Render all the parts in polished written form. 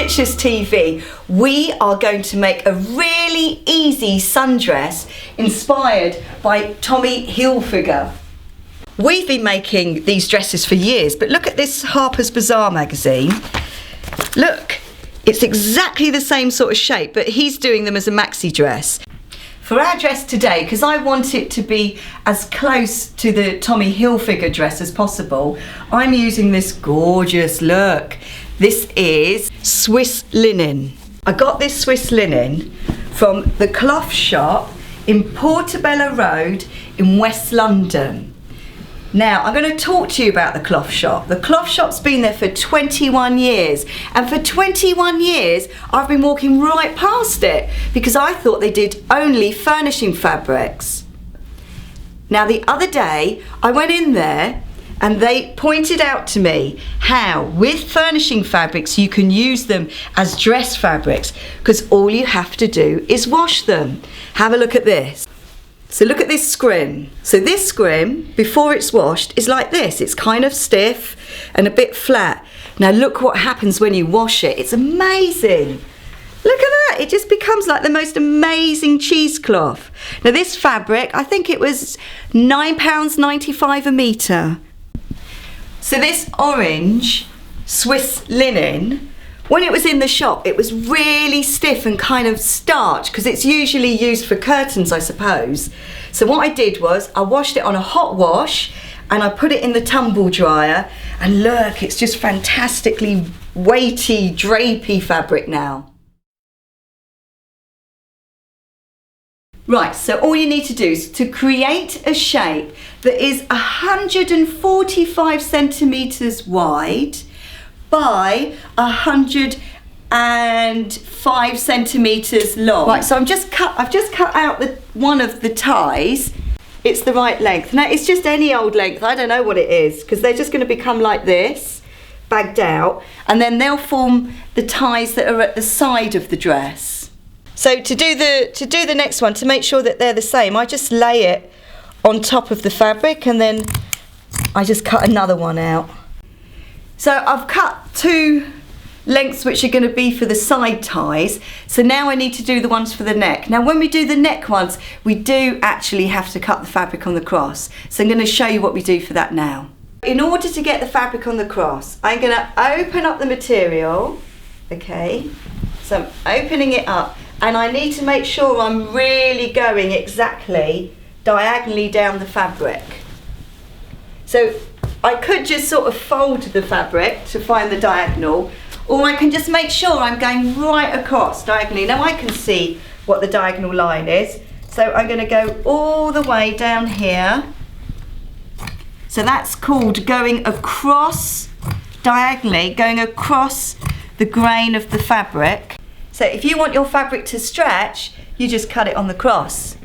Stitchless TV, we are going to make a really easy sundress inspired by Tommy Hilfiger. We've been making these dresses for years, but look at this Harper's Bazaar magazine. Look, it's exactly the same sort of shape, but he's doing them as a maxi dress. For our dress today, because I want it to be as close to the Tommy Hilfiger dress as possible, I'm using this gorgeous look. This is Swiss linen. I got this Swiss linen from the cloth shop in Portobello Road in West London. Now, I'm going to talk to you about the cloth shop. The cloth shop's been there for 21 years. And for 21 years, I've been walking right past it because I thought they did only furnishing fabrics. Now, the other day, I went in there and they pointed out to me how, with furnishing fabrics, you can use them as dress fabrics because all you have to do is wash them. Have a look at this. So look at this scrim. So this scrim, before it's washed, is like this. It's kind of stiff and a bit flat. Now look what happens when you wash it. It's amazing. Look at that. It just becomes like the most amazing cheesecloth. Now this fabric, I think it was £9.95 a metre. So this orange Swiss linen, when it was in the shop, it was really stiff and kind of starch because it's usually used for curtains, I suppose. So what I did was I washed it on a hot wash and I put it in the tumble dryer, and look, it's just fantastically weighty, drapey fabric now. Right, so all you need to do is to create a shape that is 145 centimetres wide by 105 centimetres long. Right, so I've just cut out one of the ties. It's the right length. Now it's just any old length, I don't know what it is, because they're just going to become like this, bagged out, and then they'll form the ties that are at the side of the dress. So to do the next one, to make sure that they're the same, I just lay it on top of the fabric and then I just cut another one out. So I've cut two lengths which are going to be for the side ties. So now I need to do the ones for the neck. Now when we do the neck ones, we do actually have to cut the fabric on the cross. So I'm going to show you what we do for that now. In order to get the fabric on the cross, I'm going to open up the material. Okay, so I'm opening it up. And I need to make sure I'm really going exactly diagonally down the fabric. So I could just sort of fold the fabric to find the diagonal, or I can just make sure I'm going right across diagonally. Now I can see what the diagonal line is. So I'm going to go all the way down here. So that's called going across diagonally, going across the grain of the fabric. So if you want your fabric to stretch, you just cut it on the cross.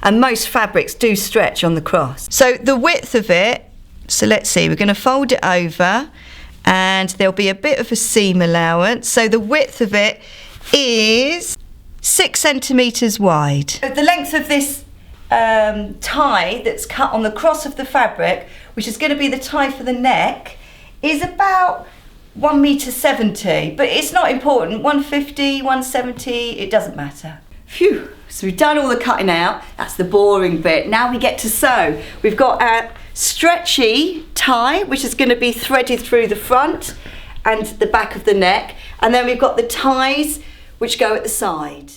And most fabrics do stretch on the cross. So the width of it, so let's see, we're going to fold it over and there'll be a bit of a seam allowance. So the width of it is 6 centimetres wide. The length of this tie that's cut on the cross of the fabric, which is going to be the tie for the neck, is about 1.70 m, but it's not important. 150, 170, it doesn't matter. Phew, so we've done all the cutting out. That's the boring bit. Now we get to sew. We've got our stretchy tie, which is going to be threaded through the front and the back of the neck, and then we've got the ties which go at the side.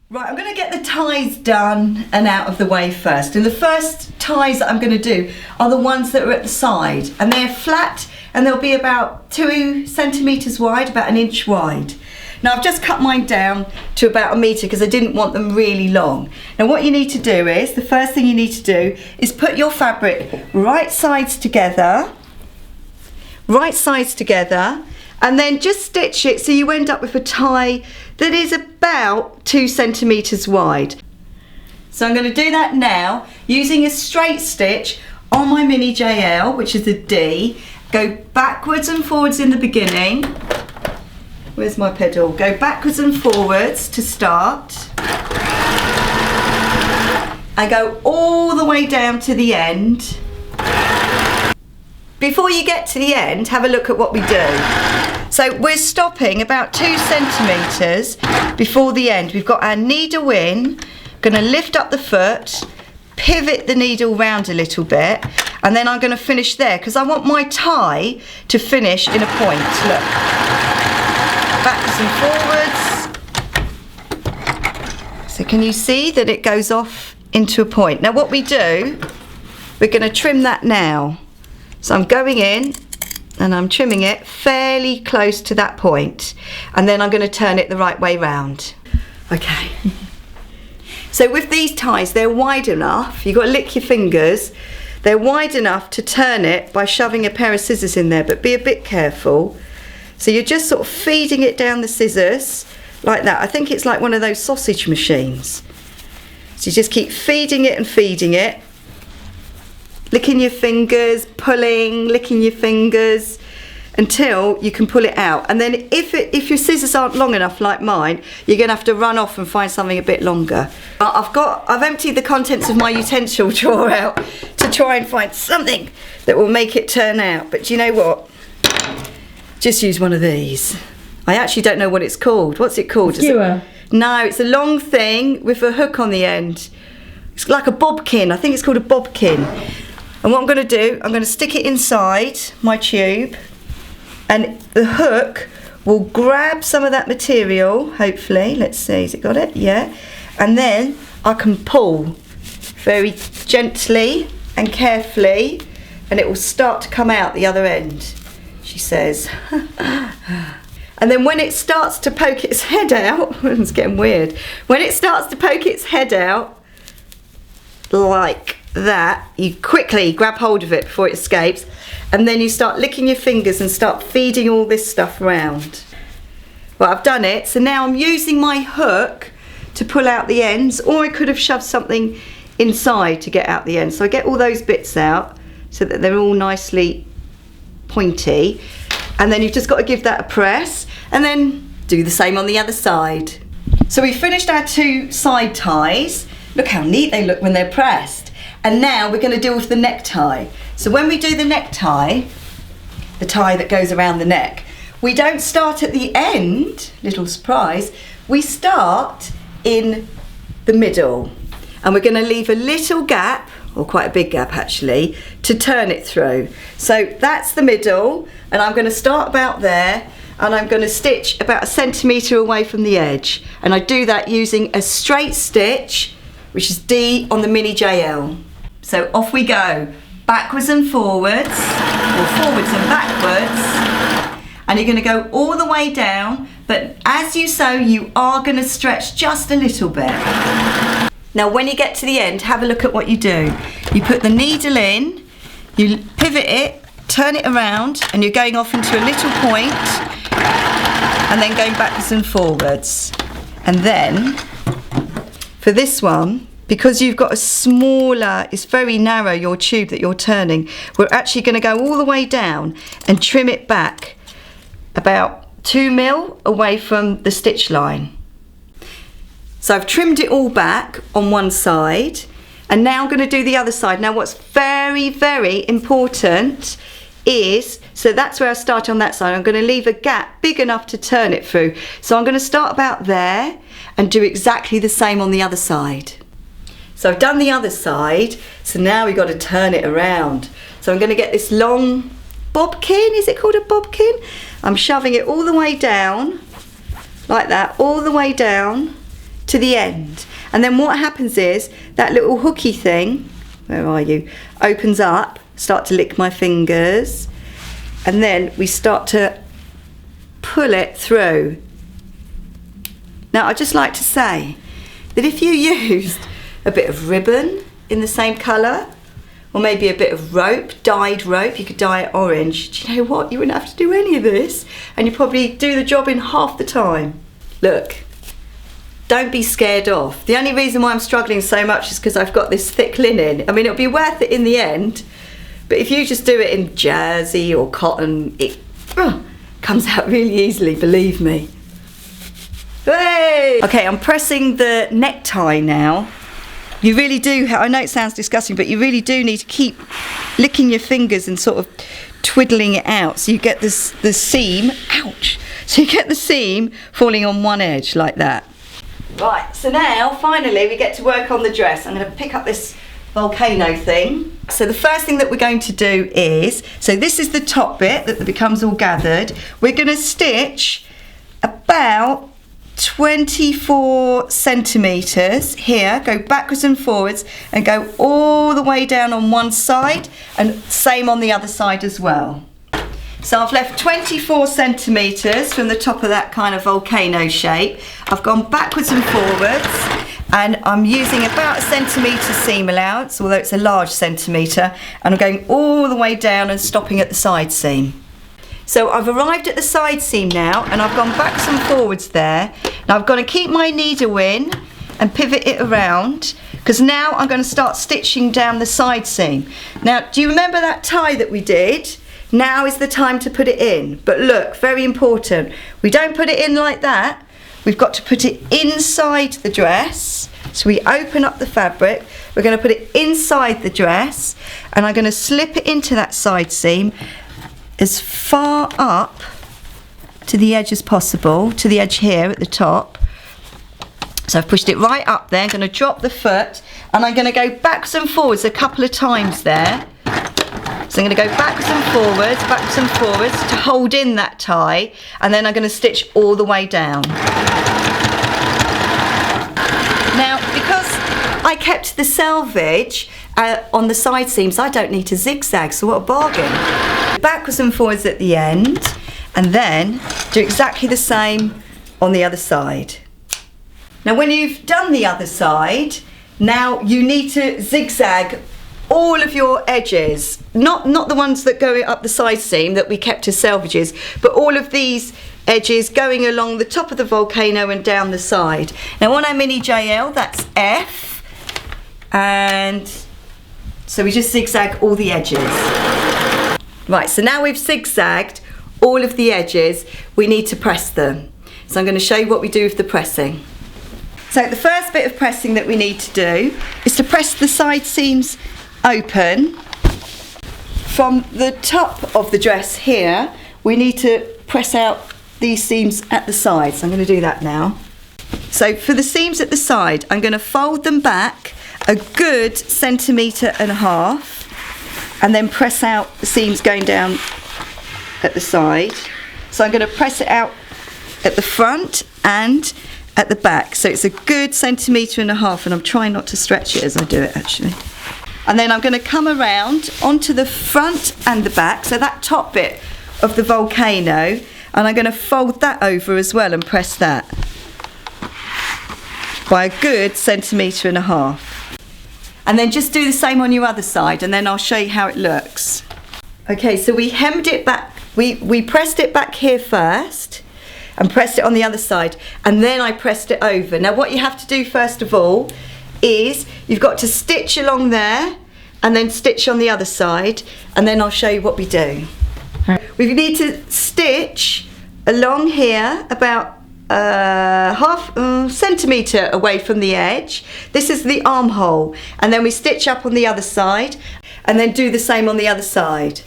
Right, I'm going to get the ties done and out of the way first. And the first ties that I'm going to do are the ones that are at the side, and they're flat and they'll be about 2 centimetres wide, about 1 inch wide. Now I've just cut mine down to about 1 metre because I didn't want them really long. Now what you need to do is, the first thing you need to do is put your fabric right sides together, and then just stitch it so you end up with a tie that is about 2 centimetres wide. So I'm going to do that now using a straight stitch on my mini JL, which is a D. Go backwards and forwards in the beginning. Where's my pedal? Go backwards and forwards to start. And go all the way down to the end. Before you get to the end, have a look at what we do. So we're stopping about 2 centimetres before the end. We've got our needle in, going to lift up the foot, pivot the needle round a little bit, and then I'm going to finish there because I want my tie to finish in a point. Look, backwards and forwards. So can you see that it goes off into a point? Now what we do, we're going to trim that now. So I'm going in and I'm trimming it fairly close to that point, and then I'm going to turn it the right way round. Okay. So with these ties, they're wide enough, you've got to lick your fingers, they're wide enough to turn it by shoving a pair of scissors in there, but be a bit careful. So you're just sort of feeding it down the scissors like that. I think it's like one of those sausage machines. So you just keep feeding it and feeding it, licking your fingers, pulling, licking your fingers, until you can pull it out. And then if your scissors aren't long enough like mine, you're going to have to run off and find something a bit longer. I've emptied the contents of my utensil drawer out to try and find something that will make it turn out. But do you know what? Just use one of these. I actually don't know what it's called. What's it called? Skewer. No, it's a long thing with a hook on the end. It's like a bobkin. I think it's called a bobkin. And what I'm going to do, I'm going to stick it inside my tube, and the hook will grab some of that material, hopefully. Let's see, has it got it? Yeah. And then I can pull very gently and carefully, and it will start to come out the other end, she says. And then when it starts to poke its head out, it's getting weird. When it starts to poke its head out, like that, you quickly grab hold of it before it escapes, and then you start licking your fingers and start feeding all this stuff around. Well, I've done it, so now I'm using my hook to pull out the ends, or I could have shoved something inside to get out the ends. So I get all those bits out so that they're all nicely pointy, and then you've just got to give that a press, and then do the same on the other side. So we finished our 2 side ties. Look how neat they look when they're pressed. And now we're going to deal with the necktie. So when we do the necktie, the tie that goes around the neck, we don't start at the end, little surprise, we start in the middle. And we're going to leave a little gap, or quite a big gap actually, to turn it through. So that's the middle, and I'm going to start about there, and I'm going to stitch about 1 centimetre away from the edge. And I do that using a straight stitch, which is D on the mini JL. So off we go, backwards and forwards, or forwards and backwards, and you're going to go all the way down, but as you sew you are going to stretch just a little bit. Now when you get to the end, have a look at what you do. You put the needle in, you pivot it, turn it around, and you're going off into a little point, and then going backwards and forwards. And then for this one, because you've got a smaller, it's very narrow, your tube that you're turning, we're actually going to go all the way down and trim it back about 2 mil away from the stitch line. So I've trimmed it all back on one side, and now I'm going to do the other side. Now what's very, very important is, so that's where I start on that side, I'm going to leave a gap big enough to turn it through. So I'm going to start about there and do exactly the same on the other side. So I've done the other side, so now we've got to turn it around. So I'm going to get this long bobkin, is it called a bobkin? I'm shoving it all the way down, like that, all the way down to the end. And then what happens is, that little hooky thing, where are you, opens up, start to lick my fingers, and then we start to pull it through. Now I'd just like to say that if you used a bit of ribbon in the same colour, or maybe a bit of rope, dyed rope, you could dye it orange, do you know what, you wouldn't have to do any of this, and you'd probably do the job in half the time. Look, don't be scared off. The only reason why I'm struggling so much is because I've got this thick linen. I mean, it'll be worth it in the end, but if you just do it in jersey or cotton, it comes out really easily, believe me. Hey! Okay, I'm pressing the necktie now. You really do, I know it sounds disgusting, but you really do need to keep licking your fingers and sort of twiddling it out, so you get the seam, ouch, so you get the seam falling on one edge like that. Right, so now finally we get to work on the dress. I'm going to pick up this volcano thing. So the first thing that we're going to do is, so this is the top bit that becomes all gathered. We're going to stitch about 24 centimeters here, go backwards and forwards and go all the way down on one side, and same on the other side as well. So I've left 24 centimeters from the top of that kind of volcano shape. I've gone backwards and forwards, and I'm using about a centimetre seam allowance, although it's a large centimetre, and I'm going all the way down and stopping at the side seam. So I've arrived at the side seam now, and I've gone backwards and forwards there. Now I've got to keep my needle in and pivot it around, because now I'm going to start stitching down the side seam. Now, do you remember that tie that we did? Now is the time to put it in. But look, very important, we don't put it in like that. We've got to put it inside the dress. So we open up the fabric, we're going to put it inside the dress, and I'm going to slip it into that side seam as far up to the edge as possible, to the edge here at the top. So I've pushed it right up there. I'm going to drop the foot, and I'm going to go backwards and forwards a couple of times there. So I'm going to go backwards and forwards to hold in that tie, and then I'm going to stitch all the way down. Now, because I kept the selvage on the side seams, I don't need to zigzag, so what a bargain. Backwards and forwards at the end, and then do exactly the same on the other side. Now when you've done the other side, now you need to zigzag all of your edges, not the ones that go up the side seam that we kept as selvages, but all of these edges going along the top of the volcano and down the side. Now on our mini JL, that's F, and so we just zigzag all the edges. Right, so now we've zigzagged all of the edges, we need to press them. So I'm going to show you what we do with the pressing. So the first bit of pressing that we need to do is to press the side seams open. From the top of the dress here, we need to press out these seams at the side. So I'm going to do that now. So for the seams at the side, I'm going to fold them back a good 1.5 centimetres, and then press out the seams going down at the side. So I'm going to press it out at the front and at the back. So it's a good 1.5 centimetres, and I'm trying not to stretch it as I do it actually. And then I'm going to come around onto the front and the back, so that top bit of the volcano, and I'm going to fold that over as well and press that by a good 1.5 centimetres. And then just do the same on your other side, and then I'll show you how it looks. Okay, so we hemmed it back, we pressed it back here first and pressed it on the other side, and then I pressed it over. Now what you have to do first of all is you've got to stitch along there and then stitch on the other side, and then I'll show you what we do. We need to stitch along here about half centimetre away from the edge. This is the armhole, and then we stitch up on the other side and then do the same on the other side.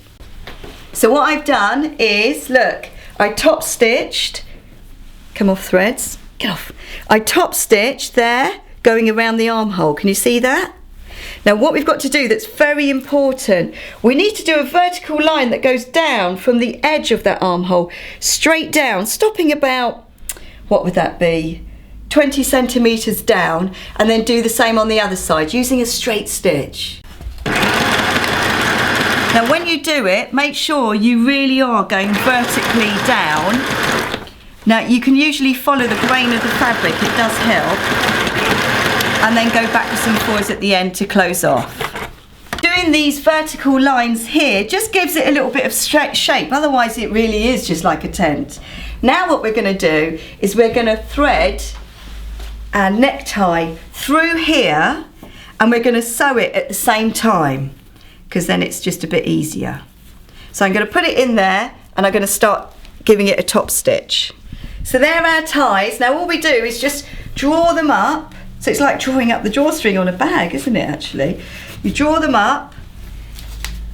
So what I've done is, look, I top stitched, come off threads, get off. I top stitched there going around the armhole, can you see that? Now what we've got to do that's very important, we need to do a vertical line that goes down from the edge of that armhole straight down, stopping about, what would that be, 20 centimetres down, and then do the same on the other side using a straight stitch. Now when you do it, make sure you really are going vertically down. Now you can usually follow the grain of the fabric, it does help, and then go backwards and forwards at the end to close off. Doing these vertical lines here just gives it a little bit of shape, otherwise it really is just like a tent. Now what we're going to do is we're going to thread our necktie through here, and we're going to sew it at the same time, because then it's just a bit easier. So I'm going to put it in there, and I'm going to start giving it a top stitch. So there are our ties. Now all we do is just draw them up. So it's like drawing up the drawstring on a bag, isn't it actually? You draw them up,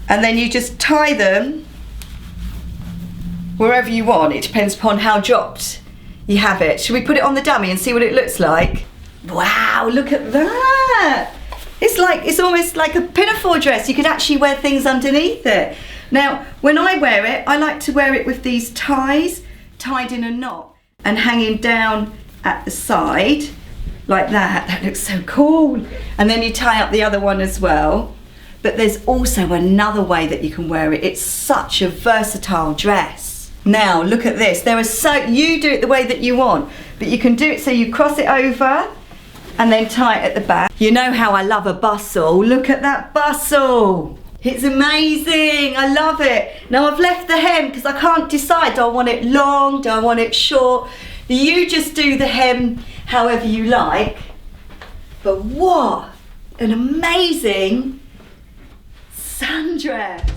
and then you just tie them wherever you want. It depends upon how dropped you have it. Should we put it on the dummy and see what it looks like? Wow, look at that. It's almost like a pinafore dress. You could actually wear things underneath it. Now, when I wear it, I like to wear it with these ties tied in a knot and hanging down at the side like that. That looks so cool. And then you tie up the other one as well. But there's also another way that you can wear it. It's such a versatile dress. Now, look at this. You do it the way that you want, but you can do it so you cross it over and then tie it at the back. You know how I love a bustle. Look at that bustle. It's amazing. I love it. Now I've left the hem because I can't decide. Do I want it long? Do I want it short? You just do the hem however you like. But what an amazing sundress.